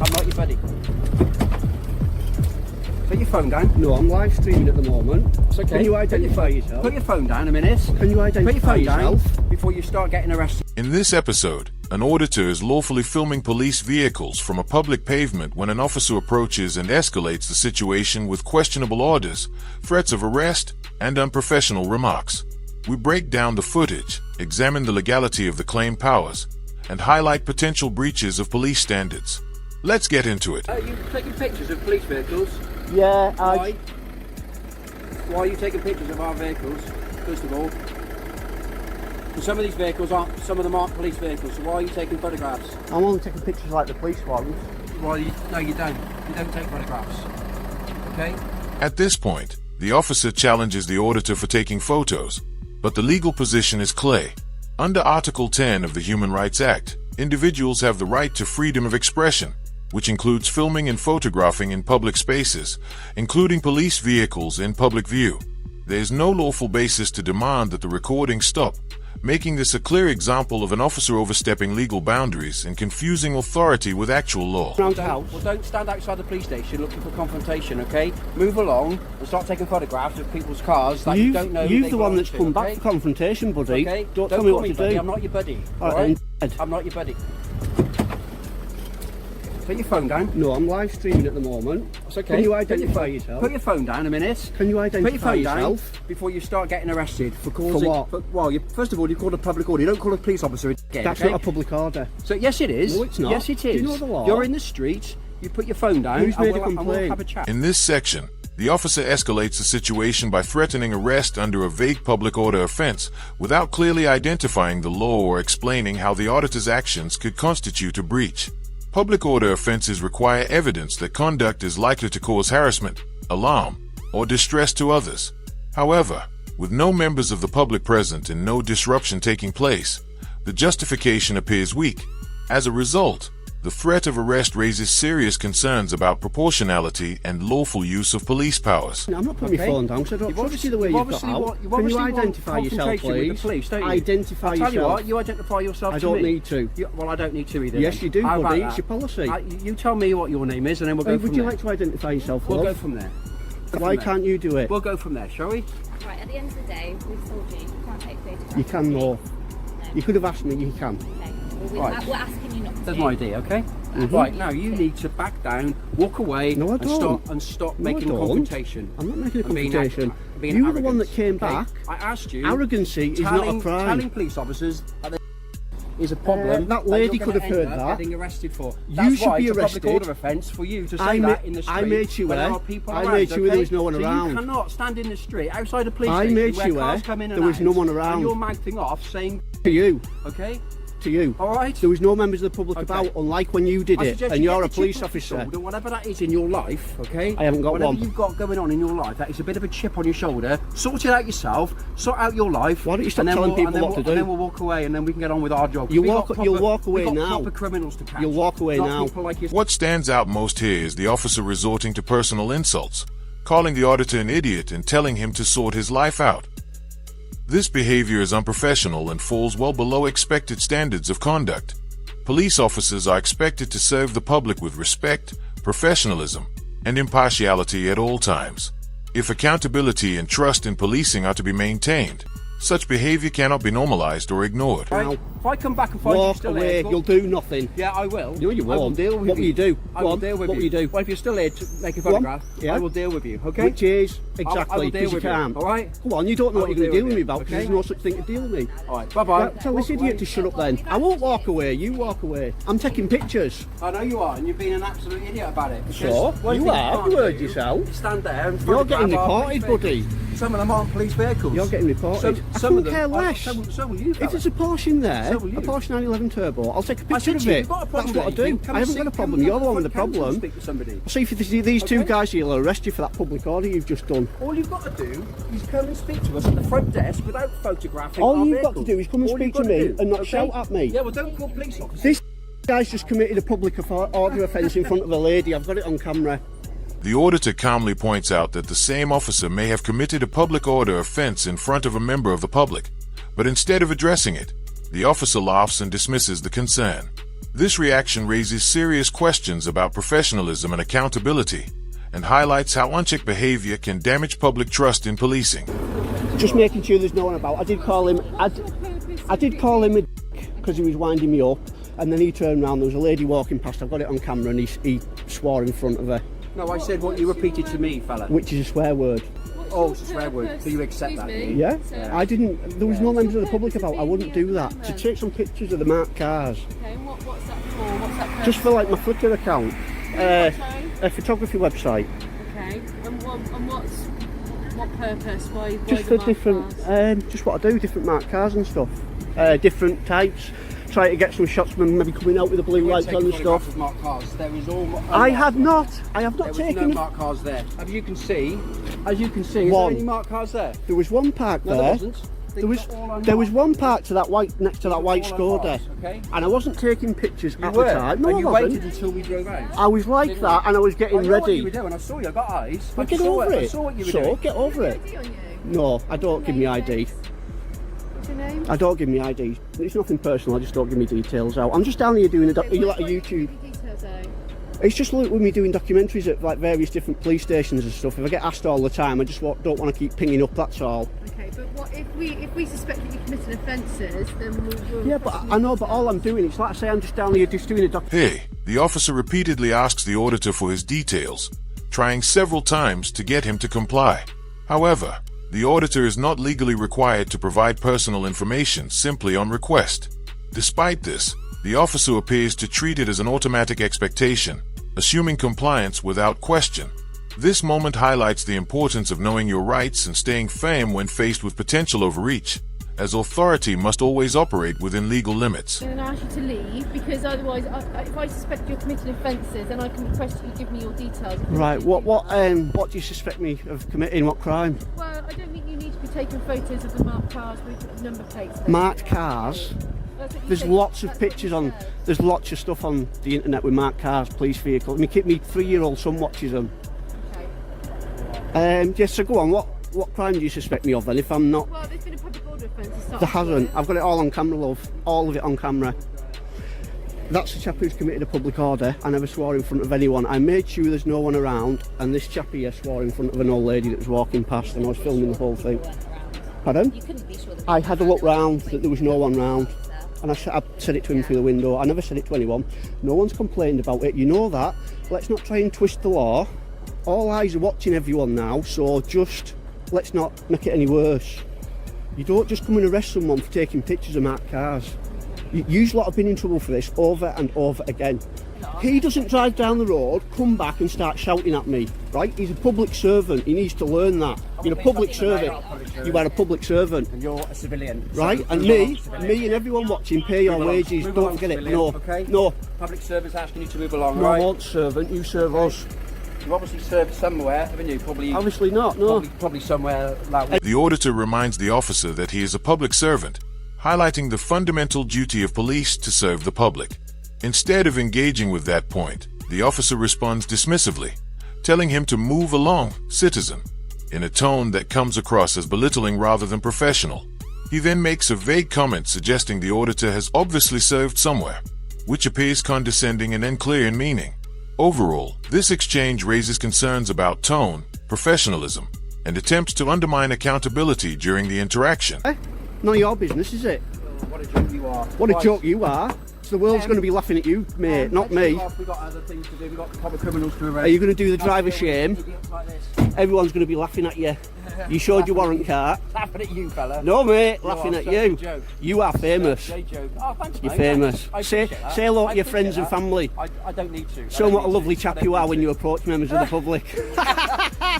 I'm not your buddy. Put your phone down. No, I'm live streaming at the moment. It's okay. Can you identify yourself? Put your phone down a minute. Can you identify yourself? Before you start getting arrested. In this episode, an auditor is lawfully filming police vehicles from a public pavement when an officer approaches and escalates the situation with questionable orders, threats of arrest, and unprofessional remarks. We break down the footage, examine the legality of the claimed powers, and highlight potential breaches of police standards. Let's get into it. Are you taking pictures of police vehicles? Yeah, Why? Why are you taking pictures of our vehicles, first of all? And some of these vehicles aren't, some of them aren't police vehicles, so why are you taking photographs? I'm only taking pictures like the police ones. No, you don't. You don't take photographs. Okay? At this point, the officer challenges the auditor for taking photos, but the legal position is clear. Under Article 10 of the Human Rights Act, individuals have the right to freedom of expression, which includes filming and photographing in public spaces, including police vehicles in public view. There is no lawful basis to demand that the recording stop, making this a clear example of an officer overstepping legal boundaries and confusing authority with actual law. Well, don't stand outside the police station looking for confrontation, okay? Move along and start taking photographs of people's cars that you don't know. You're the one that's come back for confrontation, buddy. Okay? Don't tell me what to buddy. do. I'm not your buddy. All right? right? I'm not your buddy. Put your phone down. No, I'm live streaming at the moment. It's okay. Can you identify yourself? Put your phone down a minute. Can you identify Put your phone yourself? down before you start getting arrested for causing. For what? First of all, you called a public order. You don't call a police officer again. That's okay? not a public order. So yes, it is. No, it's not. Yes, it is. Do you know the law? You're in the street. You put your phone down. Who's made a and we'll complaint? have a chat. In this section, the officer escalates the situation by threatening arrest under a vague public order offense without clearly identifying the law or explaining how the auditor's actions could constitute a breach. Public order offenses require evidence that conduct is likely to cause harassment, alarm, or distress to others. However, with no members of the public present and no disruption taking place, the justification appears weak. As a result, the threat of arrest raises serious concerns about proportionality and lawful use of police powers. I'm not putting my phone down, so I don't see the way you've got out. Can you identify yourself, please? Police, don't you? Identify I'll tell you yourself. what, you identify yourself I to don't me. need to. Well, I don't need to either. Yes, you do, How buddy. about It's your policy. You tell me what your name is, and then we'll go from Would you there. like to identify yourself, We'll love? go from there. Why can't you do it? We'll go from there, shall we? Right, at the end of the day, we've told you can't take photographs. You can more. No. You could have asked me, you can. Okay. Well, Right. we're asking you not to. That's my idea, okay? Right, now you need to back down, walk away, No, I and don't. stop No, I making a don't. confrontation. I'm not making a I'm being confrontation. being You were the one arrogant, that came okay? back. I asked you. Arrogancy is not a crime. Telling police officers that there is a problem. That lady you're could have gonna heard end up that. getting arrested for. You That's should why be it's a arrested. public order offence for you to say I that in the street. I made sure when there are people I around, made sure okay? there was no one so around. You cannot stand in the street outside a police I station made where sure cars come in and there was out, no one around. And you're mouthing off saying, To you. okay? To you. All right. There was no members of the public about, unlike when you did I it, suggest and you you're get a the police chip off your officer. shoulder, whatever that is in your life, okay? I haven't got whatever one. you've got going on in your life, that is a bit of a chip on your shoulder. Sort it out yourself. Sort out your life. Why don't you stop and then telling we'll, people and then what we'll, to do? And then we'll walk away, and then we can get on with our job. You'll We've walk- got proper, you'll walk away we've got now. proper criminals to catch. You'll walk away Not now. people like yourself. What stands out most here is the officer resorting to personal insults, calling the auditor an idiot and telling him to sort his life out. This behavior is unprofessional and falls well below expected standards of conduct. Police officers are expected to serve the public with respect, professionalism, and impartiality at all times. If accountability and trust in policing are to be maintained, such behavior cannot be normalized or ignored. Right? If I come back and find you Walk still away, here, you'll do nothing. yeah, I will. No, you I will won't. deal with What will you do? I Go will on, deal with what will you do? Well, if you're still here to make a Go on, photograph, yeah. I will deal with you, okay? Which is, I exactly, will deal because you with you, can't. all right? Come on, you don't know I what will you're going to deal deal with with me you, about, because okay? there's no such thing to deal with me. All right, bye-bye. Right, tell this Walk idiot away. to shut up then. I won't walk away, you walk away. I'm taking pictures. I know you are, and you're being an absolute idiot about it. because So? one You thing are, can't you heard do yourself. is stand there and You're getting photograph our reported, police buddy. vehicles. Some of them aren't police vehicles. You're getting reported. I Some of couldn't them. care less. So will you, If fella. there's a Porsche in there, So will you. a Porsche 911 Turbo, I'll take a I picture said of to you, it. you've got a problem That's what I with anything. do. Come I and haven't got a see- problem. come You're the one with the come and problem. speak to somebody. See if these two Okay. guys here will arrest you for that public order you've just done. All you've got to do is come and speak to us at the front desk without photographing All our you've got to vehicles. do is come and All speak you've to got me do, and not okay? shout at me. Yeah, well, don't call police officers. This guy's just committed a public order offence in front of a lady. I've got it on camera. The auditor calmly points out that the same officer may have committed a public order offense in front of a member of the public, but instead of addressing it, the officer laughs and dismisses the concern. This reaction raises serious questions about professionalism and accountability, and highlights how unchecked behavior can damage public trust in policing. Just making sure there's no one about. I did call him a dick because he was winding me up, and then he turned around. There was a lady walking past. I've got it on camera, and he swore in front of her. No, I said what you repeated to me, fella. Which is a swear word. Oh, it's a swear word. Do you accept that? Do you? Yeah? I didn't. There was no members of the public about. I wouldn't do that. To take some pictures of the marked cars. Okay, and what's that for? What's that Just for like my Flickr account. A photography website. Okay, and what purpose? Why Just for different, just what I do, different marked cars and stuff. Different types. Try to get some shots of them maybe coming out with the blue lights on and stuff. Of marked cars. There is all. I have not There was taken. no marked cars there. As you can see, is there any marked cars there? There was one parked No, there. there wasn't. There was one parked to that white next to that white Skoda, okay? and I wasn't taking pictures You at were. the time. No, and you I wasn't. waited until we drove out. I was like that, and I was getting I know ready. what you were doing. I saw you. I got eyes. Well, I get saw over it. it. I saw what you were so doing. get over it. ID on you? No, I don't give me ID. What's your name? I don't give me ID. It's nothing personal. I just don't give me details out. I'm just down here doing are you like a YouTube? Details out. It's just like with me doing documentaries at like various different police stations and stuff. If I get asked all the time, I just don't want to keep pinging up. That's all. Okay, but what if we suspect that you committed offences, then we'll Yeah, but I know. But all I'm doing, it's like I say, I'm just down here just doing a doc. Hey, the officer repeatedly asks the auditor for his details, trying several times to get him to comply. However, the auditor is not legally required to provide personal information simply on request. Despite this, the officer appears to treat it as an automatic expectation, assuming compliance without question. This moment highlights the importance of knowing your rights and staying firm when faced with potential overreach, as authority must always operate within legal limits. I'm going to ask you to leave because otherwise, if I suspect you're committing offences, then I can request that you give me your details. Right. What do you suspect me of committing? What crime? Well, I don't think you need to be taking photos of the marked cars with number plates. Marked cars. That's what you There's said. lots of That's what pictures you on. said. There's lots of stuff on the internet with marked cars, police vehicles. Me 3-year-old son watches them. Okay. Yes. So go on. What crime do you suspect me of then? If I'm not, Well, there's been a public order offence. there hasn't. I've got it all on camera, love. All of it on camera. That's the chap who's committed a public order. I never swore in front of anyone. I made sure there's no one around, and this chap here swore in front of an old lady that was walking past, and I was filming the whole thing. Pardon? You couldn't be sure that I had a look round that there was no one round, and I said it to him through the window. I never said it to anyone. No one's complained about it. You know that. Let's not try and twist the law. All eyes are watching everyone now, so just let's not make it any worse. You don't just come and arrest someone for taking pictures of marked cars. You lot have been in trouble for this over and over again. He doesn't drive down the road, come back and start shouting at me, right? He's a public servant. He needs to learn that. You're a public servant. You are a public servant. And you're a civilian. Right, So and move along, me civilian. and everyone watching, pay your Move along, wages. move Don't along, forget it. civilian, No, okay? no, Public service asking you to move along, no, I right? won't servant. You serve us. You've obviously served somewhere, haven't you? Probably Obviously not. No. probably somewhere like The auditor reminds the officer that he is a public servant, highlighting the fundamental duty of police to serve the public. Instead of engaging with that point, the officer responds dismissively, telling him to move along, citizen, in a tone that comes across as belittling rather than professional. He then makes a vague comment suggesting the auditor has obviously served somewhere, which appears condescending and unclear in meaning. Overall, this exchange raises concerns about tone, professionalism, and attempts to undermine accountability during the interaction. None of your business, is it? what a joke you are. What a Right. joke you are. So the world's going to be laughing at you, mate, not Let's me. move off. We've got other things to do. We've got proper criminals to arrest. Are you going to do the driver Not shame? idiots like this. Everyone's going to be laughing at you. You showed your warrant card. Laughing at you, fella. No, mate, You laughing are at such you. a joke. You are famous. Jay joke. Oh, thanks, You're mate. famous. I Say appreciate that. hello I to your friends and appreciate that. family. I don't need to. Show them what a lovely chap you are when you approach members of the public.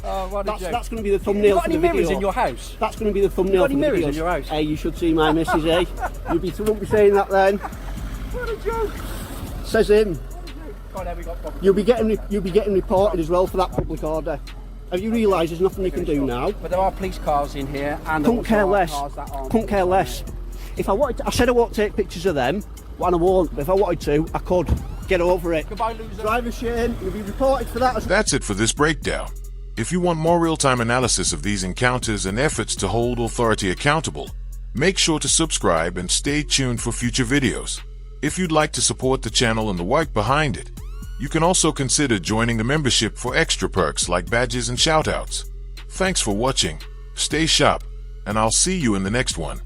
Oh, what a joke. That's going to be the You thumbnail got for any the mirrors video. in your house? That's going to be the thumbnail got for any the mirrors videos. in your house? Hey, you should see my missus, eh? Won't be saying that then. What a joke. Says him. God, have we got proper You'll be getting reported as well for that public order. Have you realised there's nothing you can do now? But there are police cars in here, and there Couldn't also care are less. cars that aren't. Couldn't care less. If I wanted to, I said I won't take pictures of them, and I won't. But if I wanted to, I could. Get over it. Goodbye, loser. Driver shame. You'll be reported for that as That's it for this breakdown. If you want more real-time analysis of these encounters and efforts to hold authority accountable, make sure to subscribe and stay tuned for future videos. If you'd like to support the channel and the work behind it, you can also consider joining the membership for extra perks like badges and shoutouts. Thanks for watching, stay sharp, and I'll see you in the next one.